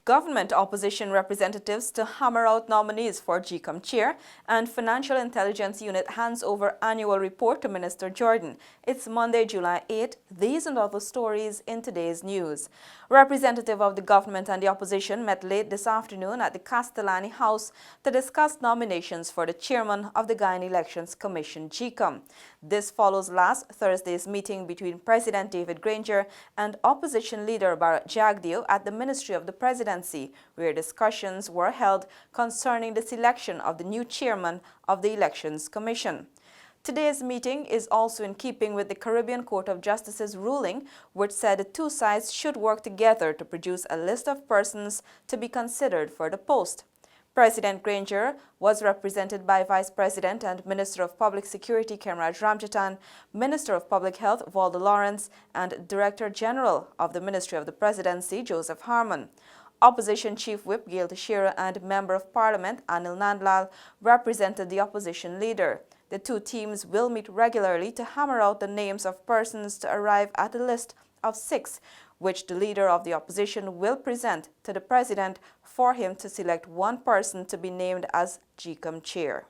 Government opposition representatives to hammer out nominees for GCOM chair, and Financial Intelligence Unit hands over annual report to Minister Jordan. It's Monday, July 8. These and other stories in today's news. Representative of the government and the opposition met late this afternoon at the Castellani House to discuss nominations for the chairman of the Guyana Elections Commission, GCOM. This follows last Thursday's meeting between President David Granger and opposition leader Bharat Jagdeo at the Ministry of the Presidency, where discussions were held concerning the selection of the new chairman of the Elections Commission. Today's meeting is also in keeping with the Caribbean Court of Justice's ruling, which said the two sides should work together to produce a list of persons to be considered for the post. President Granger was represented by Vice President and Minister of Public Security Kemraj Ramjatan, Minister of Public Health Waldo Lawrence, and Director General of the Ministry of the Presidency Joseph Harmon. Opposition Chief Whip Gail Teixeira and Member of Parliament Anil Nandlal represented the opposition leader. The two teams will meet regularly to hammer out the names of persons to arrive at a list of 6, which the leader of the opposition will present to the president for him to select one person to be named as GCOM chair.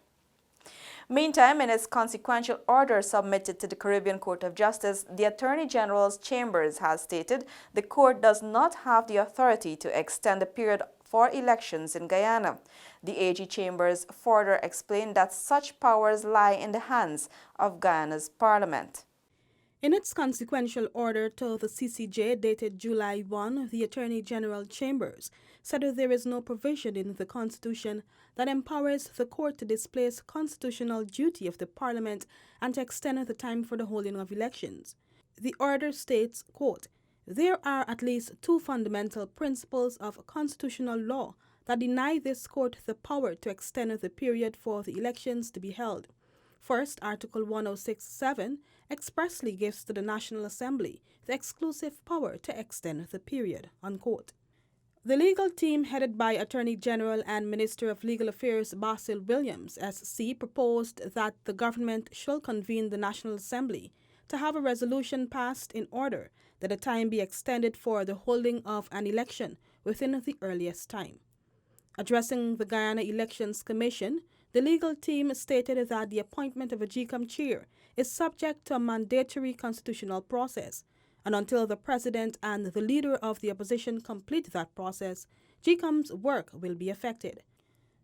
Meantime, in its consequential order submitted to the Caribbean Court of Justice, the Attorney General's Chambers has stated the court does not have the authority to extend the period for elections in Guyana. The AG Chambers further explained that such powers lie in the hands of Guyana's parliament. In its consequential order to the CCJ dated July 1, the Attorney General Chambers said that there is no provision in the Constitution that empowers the court to displace constitutional duty of the Parliament and to extend the time for the holding of elections. The order states, quote, "There are at least two fundamental principles of constitutional law that deny this court the power to extend the period for the elections to be held. First, Article 106(7) expressly gives to the National Assembly the exclusive power to extend the period," unquote. The legal team headed by Attorney General and Minister of Legal Affairs Basil Williams, SC, proposed that the government should convene the National Assembly to have a resolution passed in order that the time be extended for the holding of an election within the earliest time. Addressing the Guyana Elections Commission, the legal team stated that the appointment of a GCOM chair is subject to a mandatory constitutional process, and until the president and the leader of the opposition complete that process, GCOM's work will be affected.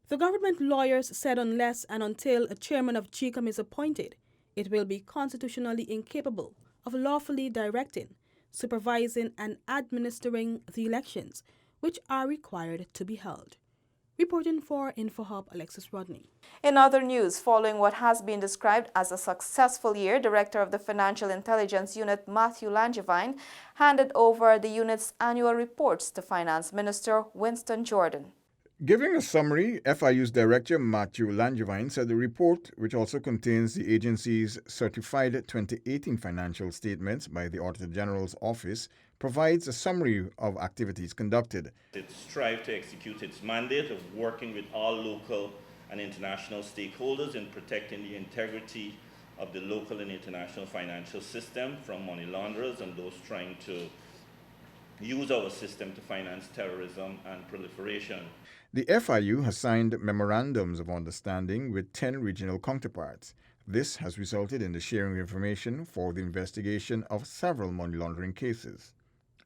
The government lawyers said unless and until a chairman of GCOM is appointed, it will be constitutionally incapable of lawfully directing, supervising, and administering the elections which are required to be held. Reporting for InfoHub, Alexis Rodney. In other news, following what has been described as a successful year, Director of the Financial Intelligence Unit Matthew Langevin handed over the unit's annual reports to Finance Minister Winston Jordan. Giving a summary, FIU's Director Matthew Langevin said the report, which also contains the agency's certified 2018 financial statements by the Auditor General's Office, provides a summary of activities conducted. It strives to execute its mandate of working with all local and international stakeholders in protecting the integrity of the local and international financial system from money launderers and those trying to use our system to finance terrorism and proliferation. The FIU has signed memorandums of understanding with 10 regional counterparts. This has resulted in the sharing of information for the investigation of several money laundering cases.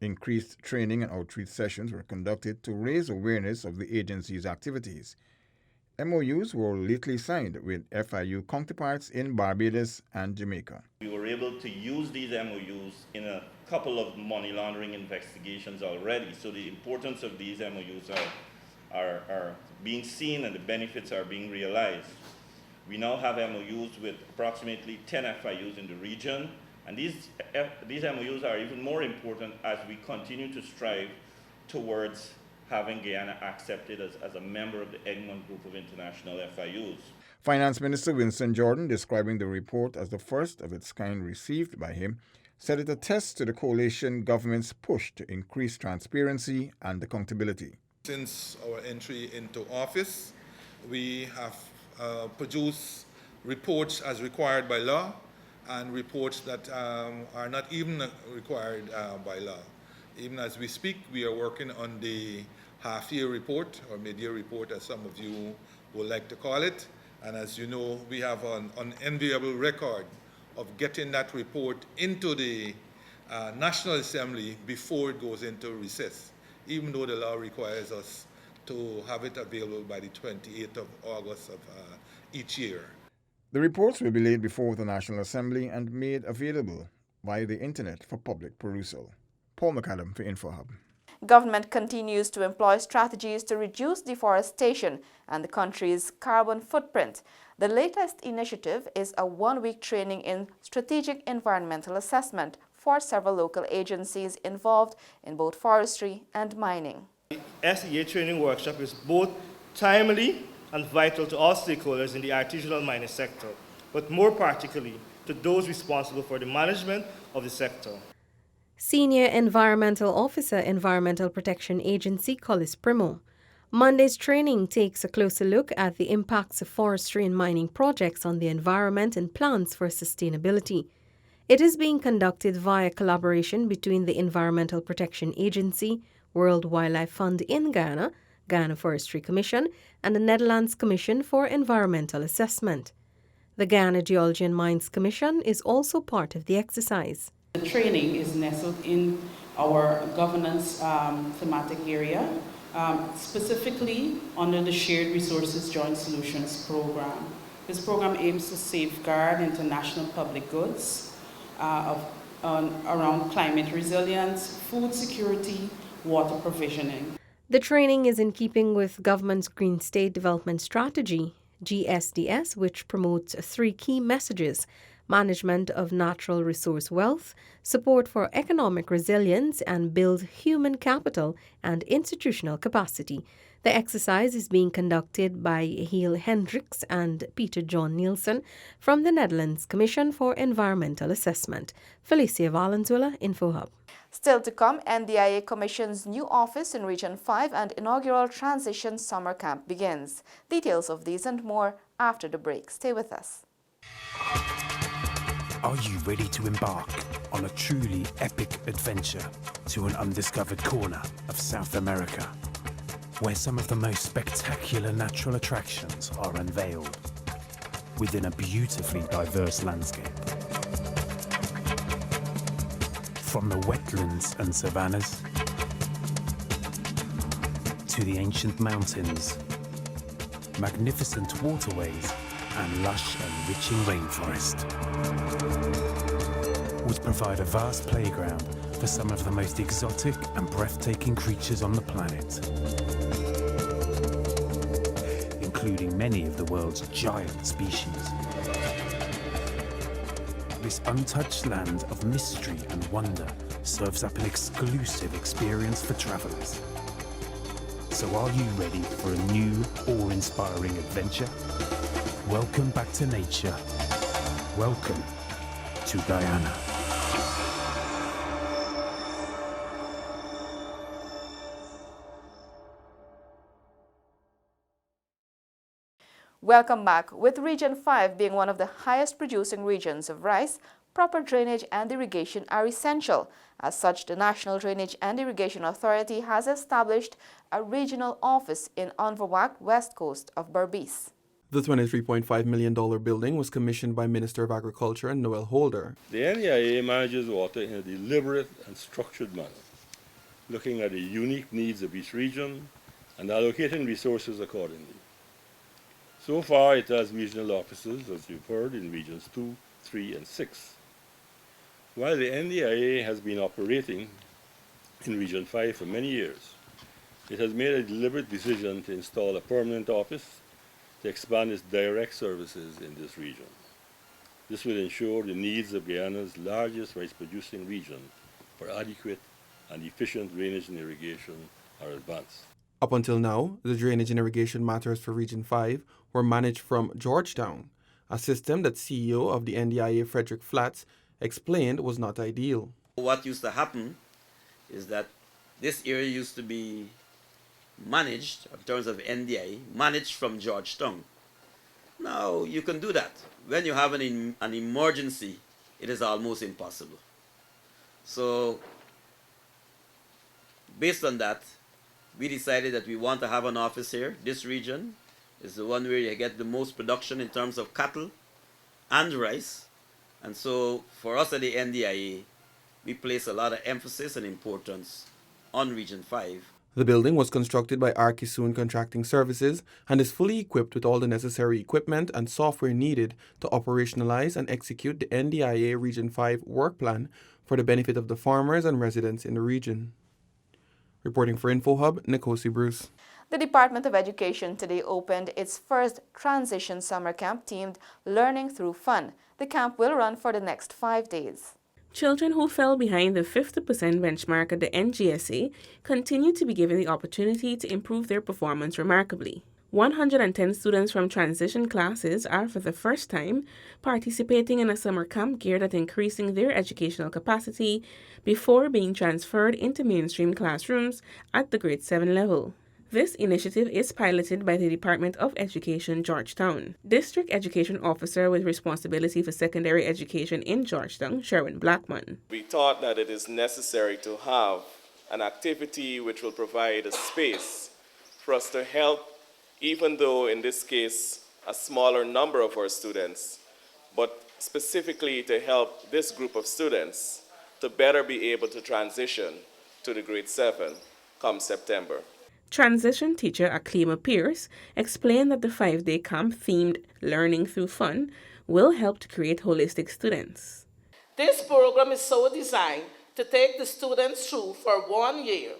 Increased training and outreach sessions were conducted to raise awareness of the agency's activities. MOUs were lately signed with FIU counterparts in Barbados and Jamaica. We were able to use these MOUs in a couple of money laundering investigations already, so the importance of these MOUs are being seen and the benefits are being realized. We now have MOUs with approximately 10 FIUs in the region, and these MOUs are even more important as we continue to strive towards having Guyana accepted as a member of the Egmont Group of International FIUs. Finance Minister Winston Jordan, describing the report as the first of its kind received by him, said it attests to the coalition government's push to increase transparency and accountability. Since our entry into office, we have produced reports as required by law and reports that are not even required by law. Even as we speak, we are working on the half-year report, or mid-year report, as some of you would like to call it. And as you know, we have an unenviable record of getting that report into the National Assembly before it goes into recess, even though the law requires us to have it available by the 28th of August of each year. The reports will be laid before the National Assembly and made available via the internet for public perusal. Paul McAdam for InfoHub. Government continues to employ strategies to reduce deforestation and the country's carbon footprint. The latest initiative is a one-week training in strategic environmental assessment for several local agencies involved in both forestry and mining. The SEA training workshop is both timely and vital to all stakeholders in the artisanal mining sector, but more particularly to those responsible for the management of the sector. Senior Environmental Officer, Environmental Protection Agency, Collis Primo. Monday's training takes a closer look at the impacts of forestry and mining projects on the environment and plans for sustainability. It is being conducted via collaboration between the Environmental Protection Agency, World Wildlife Fund in Guyana, Guyana Forestry Commission, and the Netherlands Commission for Environmental Assessment. The Guyana Geology and Mines Commission is also part of the exercise. The training is nestled in our governance thematic area, specifically under the Shared Resources Joint Solutions Program. This program aims to safeguard international public goods around climate resilience, food security, water provisioning. The training is in keeping with government's Green State Development Strategy, GSDS, which promotes three key messages: management of natural resource wealth, support for economic resilience, and build human capital and institutional capacity. The exercise is being conducted by Heel Hendricks and Peter John Nielsen from the Netherlands Commission for Environmental Assessment. Felicia Valenzuela, InfoHub. Still to come, NDIA Commission's new office in Region 5 and inaugural Transition Summer Camp begins. Details of these and more after the break. Stay with us. Are you ready to embark on a truly epic adventure to an undiscovered corner of South America, where some of the most spectacular natural attractions are unveiled within a beautifully diverse landscape? From the wetlands and savannas to the ancient mountains, magnificent waterways, and lush, enriching rainforest would provide a vast playground for some of the most exotic and breathtaking creatures on the planet, including many of the world's giant species. This untouched land of mystery and wonder serves up an exclusive experience for travelers. So are you ready for a new, awe-inspiring adventure? Welcome back to nature. Welcome to Guyana. Welcome back. With Region 5 being one of the highest producing regions of rice, proper drainage and irrigation are essential. As such, the National Drainage and Irrigation Authority has established a regional office in Anvawak, west coast of Berbice. The $23.5 million building was commissioned by Minister of Agriculture Noel Holder. The NEIA manages water in a deliberate and structured manner, looking at the unique needs of each region and allocating resources accordingly. So far, it has regional offices, as you've heard, in Regions 2, 3, and 6. While the NDIA has been operating in Region 5 for many years, it has made a deliberate decision to install a permanent office to expand its direct services in this region. This will ensure the needs of Guyana's largest rice-producing region for adequate and efficient drainage and irrigation are advanced. Up until now, the drainage and irrigation matters for Region 5 were managed from Georgetown, a system that CEO of the NDIA Frederick Flats explained was not ideal. What used to happen is that this area used to be managed, in terms of NDIA, managed from Georgetown. Now, you can do that. When you have an emergency, it is almost impossible. So, based on that, we decided that we want to have an office here. This region is the one where you get the most production in terms of cattle and rice. And so, for us at the NDIA, we place a lot of emphasis and importance on Region 5. The building was constructed by Arkisoon Contracting Services and is fully equipped with all the necessary equipment and software needed to operationalize and execute the NDIA Region 5 work plan for the benefit of the farmers and residents in the region. Reporting for InfoHub, Nikosi Bruce. The Department of Education today opened its first transition summer camp themed Learning Through Fun. The camp will run for the next 5 days. Children who fell behind the 50% benchmark at the NGSA continue to be given the opportunity to improve their performance remarkably. 110 students from transition classes are for the first time participating in a summer camp geared at increasing their educational capacity before being transferred into mainstream classrooms at the grade 7 level. This initiative is piloted by the Department of Education, Georgetown. District Education Officer with responsibility for secondary education in Georgetown, Sherwin Blackman. We thought that it is necessary to have an activity which will provide a space for us to help, even though in this case a smaller number of our students, but specifically to help this group of students to better be able to transition to the grade 7 come September. Transition teacher Aklima Pierce explained that the 5-day camp themed Learning Through Fun will help to create holistic students. This program is so designed to take the students through for 1 year.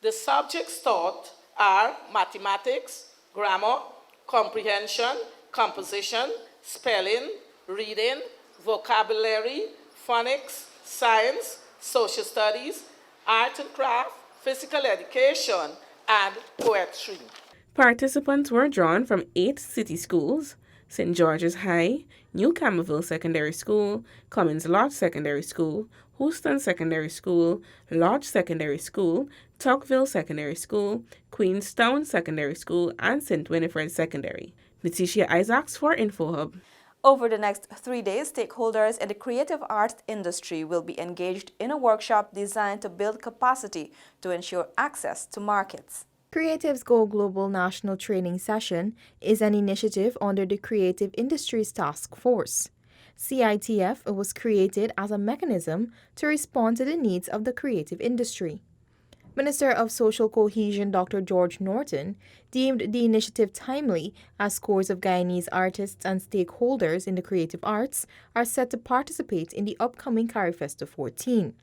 The subjects taught are mathematics, grammar, comprehension, composition, spelling, reading, vocabulary, phonics, science, social studies, art and craft, physical education, and poetry. Participants were drawn from 8 city schools: St. George's High, New Camerville Secondary School, Cummins Lodge Secondary School, Houston Secondary School, Lodge Secondary School, Tocqueville Secondary School, Queenstown Secondary School, and St. Winifred Secondary. Letitia Isaacs for InfoHub. Over the next 3 days, stakeholders in the creative arts industry will be engaged in a workshop designed to build capacity to ensure access to markets. Creatives Go Global National Training Session is an initiative under the Creative Industries Task Force. CITF was created as a mechanism to respond to the needs of the creative industry. Minister of Social Cohesion Dr. George Norton deemed the initiative timely as scores of Guyanese artists and stakeholders in the creative arts are set to participate in the upcoming CariFesta 14.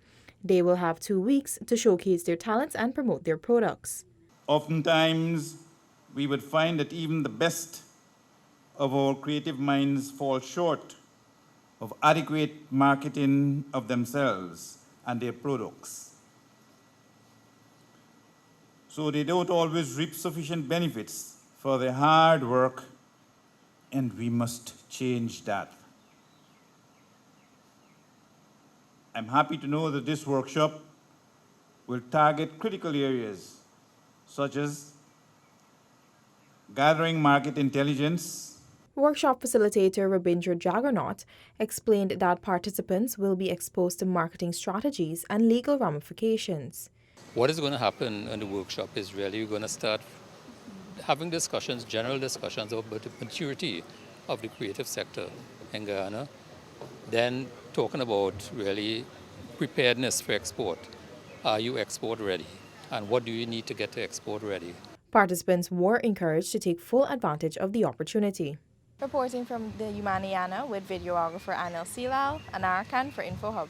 They will have 2 weeks to showcase their talents and promote their products. Oftentimes, we would find that even the best of our creative minds fall short of adequate marketing of themselves and their products. So they don't always reap sufficient benefits for their hard work, and we must change that. I'm happy to know that this workshop will target critical areas such as gathering market intelligence. Workshop facilitator Rabindra Jaggernaut explained that participants will be exposed to marketing strategies and legal ramifications. What is going to happen in the workshop is really we're going to start having discussions, general discussions about the maturity of the creative sector in Guyana, then talking about really preparedness for export. Are you export ready? And what do you need to get to export ready? Participants were encouraged to take full advantage of the opportunity. Reporting from the Guyana with videographer Anel Silal and Arakan for InfoHub.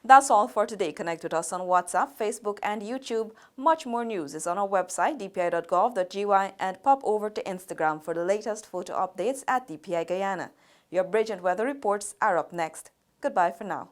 That's all for today. Connect with us on WhatsApp, Facebook, and YouTube. Much more news is on our website, dpi.gov.gy, and pop over to Instagram for the latest photo updates at DPI Guyana. Your bridge and weather reports are up next. Goodbye for now.